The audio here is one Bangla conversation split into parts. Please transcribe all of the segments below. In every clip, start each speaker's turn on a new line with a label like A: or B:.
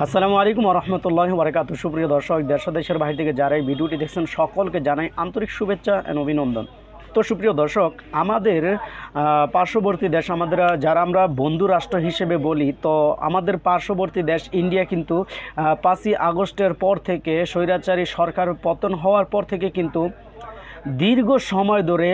A: আসসালামু আলাইকুম রহমতুল্লাহি বারাকাতুহু। সুপ্রিয় দর্শক, দেশ দেশের বাইরে থেকে যারা এই ভিডিওটি দেখছেন সকলকে জানাই আন্তরিক শুভেচ্ছা এবং অভিনন্দন। তো সুপ্রিয় দর্শক, আমাদের পার্শ্ববর্তী দেশ, যারা আমরা বন্ধু রাষ্ট্র হিসেবে বলি, তো আমাদের পার্শ্ববর্তী দেশ ইন্ডিয়া কিন্তু 5ই আগস্টের পর থেকে, স্বৈরাচারী সরকার পতন হওয়ার পর থেকে কিন্তু দীর্ঘ সময় ধরে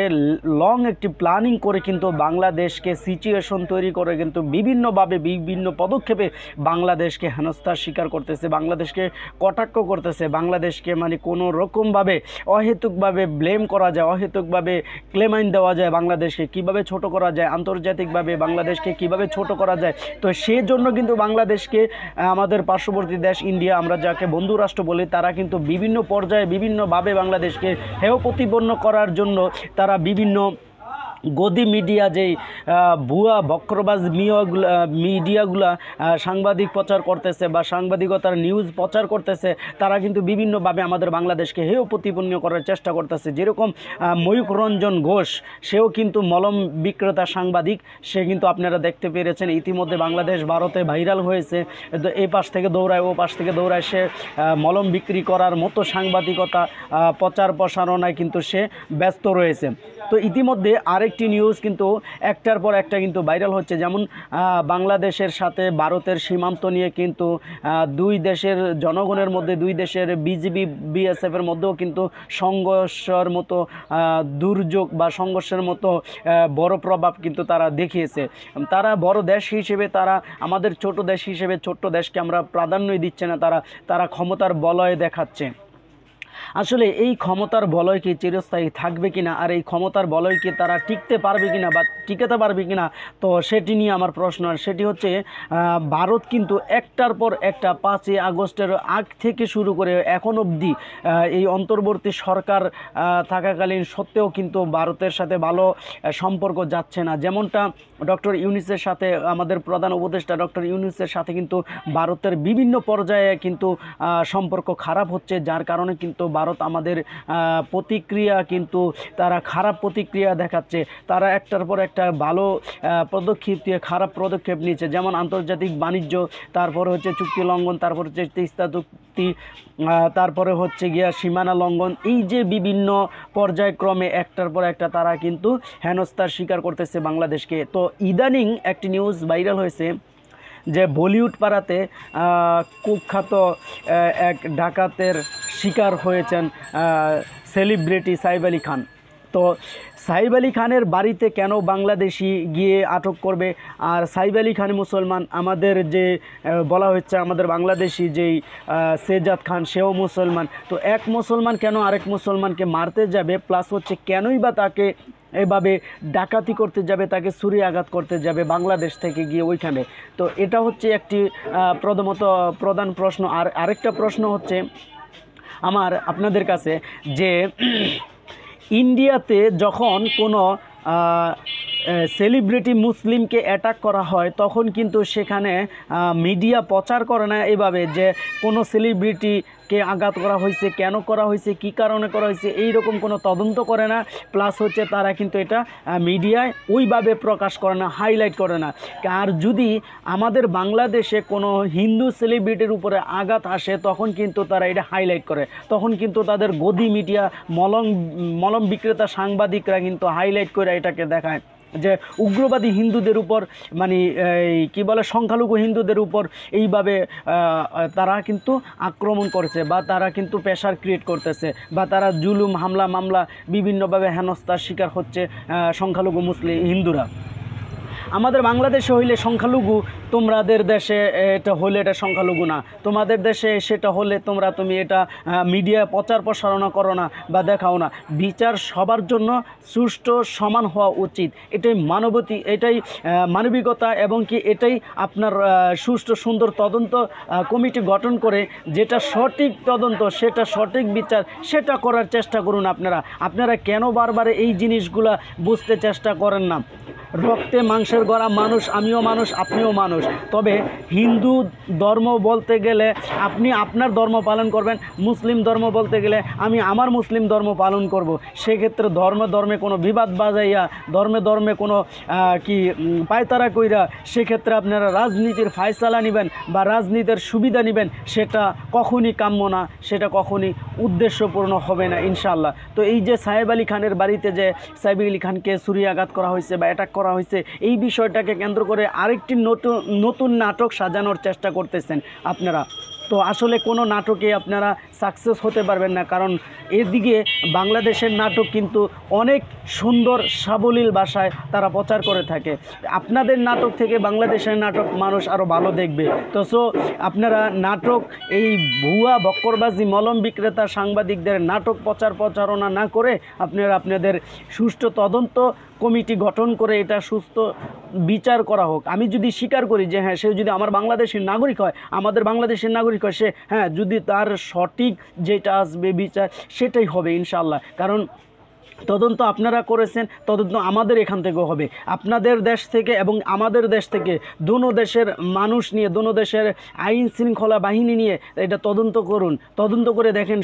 A: লং একটি প্ল্যানিং করে কিন্তু বাংলাদেশকে সিচুয়েশন তৈরি করে কিন্তু বিভিন্নভাবে বিভিন্ন পদক্ষেপে বাংলাদেশকে হেনস্থার শিকার করতেছে, বাংলাদেশকে কটাক্ষ করতেছে, বাংলাদেশকে মানে কোনো রকমভাবে অহেতুকভাবে ব্লেম করা যায়, অহেতুকভাবে ক্লেমাইন দেওয়া যায়, বাংলাদেশকে কিভাবে ছোট করা যায়, আন্তর্জাতিকভাবে বাংলাদেশকে কিভাবে ছোট করা যায়। তো সেই জন্য কিন্তু বাংলাদেশকে আমাদের পার্শ্ববর্তী দেশ ইন্ডিয়া, আমরা যাকে বন্ধু রাষ্ট্র বলি, তারা কিন্তু বিভিন্ন পর্যায়ে বিভিন্নভাবে বাংলাদেশকে হেয় প্রতিপন্ন করার জন্য তারা বিভিন্ন গদি মিডিয়া, যেই ভুয়া বক্রবাজ মিডিয়াগুলা সাংবাদিক প্রচার করতেছে বা সাংবাদিকতার নিউজ প্রচার করতেছে, তারা কিন্তু বিভিন্নভাবে আমাদের বাংলাদেশকে হেয় প্রতিপন্ন করার চেষ্টা করতেছে। যেরকম ময়ূখ রঞ্জন ঘোষ, সেও কিন্তু মলম বিক্রেতা সাংবাদিক, সে কিন্তু আপনারা দেখতে পেরেছেন ইতিমধ্যে বাংলাদেশ ভারতে ভাইরাল হয়েছে। এই পাশ থেকে দৌড়ায় ও পাশ থেকে দৌড়ায়, সে মলম বিক্রি করার মতো সাংবাদিকতা প্রচার প্রসারণায় কিন্তু সে ব্যস্ত রয়েছে। তো ইতিমধ্যে আরেকটি নিউজ কিন্তু একটার পর একটা কিন্তু ভাইরাল হচ্ছে, যেমন বাংলাদেশের সাথে ভারতের সীমান্ত নিয়ে কিন্তু দুই দেশের জনগণের মধ্যে, দুই দেশের বিজিবি বিএসএফের মধ্যেও কিন্তু সংঘর্ষের মতো দুর্যোগ বা সংঘর্ষের মতো বড় প্রভাব কিন্তু তারা দেখিয়েছে। তারা বড় দেশ হিসেবে, তারা আমাদের ছোট দেশ হিসেবে, ছোট্ট দেশকে আমরা প্রাধান্যই দিচ্ছে না, তারা ক্ষমতার বলয় দেখাচ্ছে। আসলে এই ক্ষমতার বলয় কি চিরস্থায়ী থাকবে কিনা, আর এই ক্ষমতার বলয় কি তারা টিকতে পারবে কিনা বা টিকাতে পারবে কিনা, তো সেটি নিয়ে আমার প্রশ্ন। আর সেটি হচ্ছে, ভারত কিন্তু একটার পর একটা 5ই আগস্টের আগ থেকে শুরু করে এখন অবধি এই অন্তর্বর্তী সরকার থাকাকালীন সত্ত্বেও কিন্তু ভারতের সাথে ভালো সম্পর্ক যাচ্ছে না। যেমনটা ডক্টর ইউনূসের সাথে, আমাদের প্রধান উপদেষ্টা ডক্টর ইউনূসের সাথে কিন্তু ভারতের বিভিন্ন পর্যায়ে কিন্তু সম্পর্ক খারাপ হচ্ছে, যার কারণে কিন্তু ভারত আমাদের প্রতিক্রিয়া কিন্তু তারা খারাপ প্রতিক্রিয়া দেখাচ্ছে। তারা একটার পর একটা ভালো পদক্ষেপ দিয়ে খারাপ পদক্ষেপ নিচ্ছে, যেমন আন্তর্জাতিক বাণিজ্য, তারপরে হচ্ছে চুক্তি লঙ্ঘন, তারপরে হচ্ছে তিস্তা চুক্তি, তারপরে হচ্ছে গিয়া সীমানা লঙ্ঘন। এই যে বিভিন্ন পর্যায়ক্রমে একটার পর একটা তারা কিন্তু হেনস্থার শিকার করতেছে বাংলাদেশকে। তো ইদানিং একটি নিউজ ভাইরাল হয়েছে যে বলিউড পাড়াতে কুখ্যাত এক ডাকাতের শিকার হয়েছেন সেলিব্রিটি সাইফ আলী খান। তো সাইফ আলী খানের বাড়িতে কেন বাংলাদেশি গিয়ে আটক করবে? আর সাইফ আলী খান মুসলমান, আমাদের যে বলা হচ্ছে আমাদের বাংলাদেশি যেই সেজাদ খান, সেও মুসলমান। তো এক মুসলমান কেন আরেক মুসলমানকে মারতে যাবে, প্লাস হচ্ছে কেনই বা তাকে এভাবে ডাকাতি করতে যাবে, তাকে ছুরি আঘাত করতে যাবে বাংলাদেশ থেকে গিয়ে ওইখানে? তো এটা হচ্ছে একটি প্রধান প্রশ্ন। আর আরেকটা প্রশ্ন হচ্ছে আমার আপনাদের কাছে, যে ইন্ডিয়াতে যখন কোনো সেলিব্রিটি মুসলিমকে অ্যাটাক করা হয়, তখন কিন্তু সেখানে মিডিয়া প্রচার করে না এভাবে যে কোনো সেলিব্রিটিকে আঘাত করা হয়েছে, কেন করা হয়েছে, কী কারণে করা হয়েছে, এই রকম কোনো তদন্ত করে না। প্লাস হচ্ছে তারা কিন্তু এটা মিডিয়ায় ওইভাবে প্রকাশ করে না, হাইলাইট করে না। আর যদি আমাদের বাংলাদেশে কোনো হিন্দু সেলিব্রিটির উপরে আঘাত আসে, তখন কিন্তু তারা এটা হাইলাইট করে, তখন কিন্তু তাদের গদি মিডিয়া, মলম বিক্রেতা সাংবাদিকরা কিন্তু হাইলাইট করে এটাকে দেখায় যে উগ্রবাদী হিন্দুদের উপর, মানে কি বলে, সংখ্যালঘু হিন্দুদের উপর এইভাবে তারা কিন্তু আক্রমণ করছে, বা তারা কিন্তু প্রেশার ক্রিয়েট করতেছে, বা তারা জুলুম হামলা মামলা বিভিন্নভাবে হেনস্থার শিকার হচ্ছে সংখ্যালঘু মুসলিম হিন্দুরা। আমাদের বাংলাদেশে হইলে সংখ্যালঘু, তোমাদের দেশে এটা হলে এটা সংখ্যালঘু না, তোমাদের দেশে সেটা হলে তুমি এটা মিডিয়া প্রচার প্রসারণা করো না বা দেখাও না। বিচার সবার জন্য সুষ্ঠু সমান হওয়া উচিত, এটাই এটাই মানবিকতা, এবং কি এটাই আপনার সুষ্ঠু সুন্দর তদন্ত কমিটি গঠন করে যেটা সঠিক তদন্ত, সেটা সঠিক বিচার, সেটা করার চেষ্টা করুন। আপনারা কেন বারবার এই জিনিসগুলা বুঝতে চেষ্টা করেন না? রক্তে মাংসে মানুষের গড়া মানুষ, আমিও মানুষ, আপনিও মানুষ। তবে হিন্দু ধর্ম বলতে গেলে আপনি আপনার ধর্ম পালন করবেন, মুসলিম ধর্ম বলতে গেলে আমি আমার মুসলিম ধর্ম পালন করব। সেক্ষেত্রে ধর্মে কোনো বিবাদ বাজাইয়া ধর্মে কোনো পায়তারা কইরা সেক্ষেত্রে আপনারা রাজনীতির ফায়সালা নেবেন বা রাজনীতির সুবিধা নেবেন, সেটা কখনই কাম্য না, সেটা কখনই উদ্দেশ্যপূর্ণ হবে না ইনশাআল্লাহ। তো এই যে সাহেব আলী খানের বাড়িতে যে সাহেব আলী খানকে ছুরিয়াঘাত করা হয়েছে বা অ্যাটাক করা হয়েছে, এই বিষয়টাকে কেন্দ্র করে আরেকটি নতুন নাটক সাজানোর চেষ্টা করতেছেন আপনারা। তো আসলে কোনো নাটকে আপনারা সাকসেস হতে পারবেন না, কারণ এদিকে বাংলাদেশের নাটক কিন্তু অনেক সুন্দর সাবলীল ভাষায় তারা প্রচার করে থাকে। আপনাদের নাটক থেকে বাংলাদেশের নাটক মানুষ আরও ভালো দেখবে। তো আপনারা নাটক এই ভুয়া বক্করবাজি মলম বিক্রেতা সাংবাদিকদের নাটক প্রচারণা না করে আপনারা আপনাদের সুষ্ঠু তদন্ত কমিটি গঠন করে এটা সুস্থ বিচার করা হোক। আমি যদি স্বীকার করি যে হ্যাঁ, সে যদি আমার বাংলাদেশের নাগরিক হয়, আমাদের বাংলাদেশের নাগরিক হয়, সে হ্যাঁ, যদি তার সঠিক যেটা আসবে বিচার সেটাই হবে ইনশাআল্লাহ। কারণ তদন্ত আপনারা করেছেন, তদন্ত আমাদের এখান থেকেও হবে, আপনাদের দেশ থেকে এবং আমাদের দেশ থেকে, দোনো দেশের মানুষ নিয়ে, দোনো দেশের আইন শৃঙ্খলা বাহিনী নিয়ে এটা তদন্ত করুন। তদন্ত করে দেখেন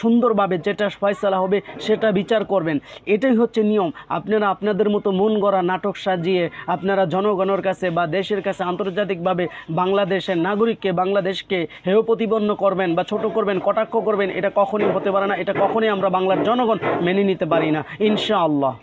A: সুন্দরভাবে যেটা ফয়সালা হবে সেটা বিচার করবেন। এটাই হচ্ছে নিয়ম। আপনারা আপনাদের মতো মন গড়া নাটক সাজিয়ে আপনারা জনগণের কাছে বা দেশের কাছে আন্তর্জাতিকভাবে বাংলাদেশের নাগরিককে, বাংলাদেশকে হেয় প্রতিপন্ন করবেন বা ছোট করবেন, কটাক্ষ করবেন, এটা কখনই হতে পারে না। এটা কখনই আমরা বাংলার জনগণ মেনে নিতে পারি না ইনশাআল্লাহ।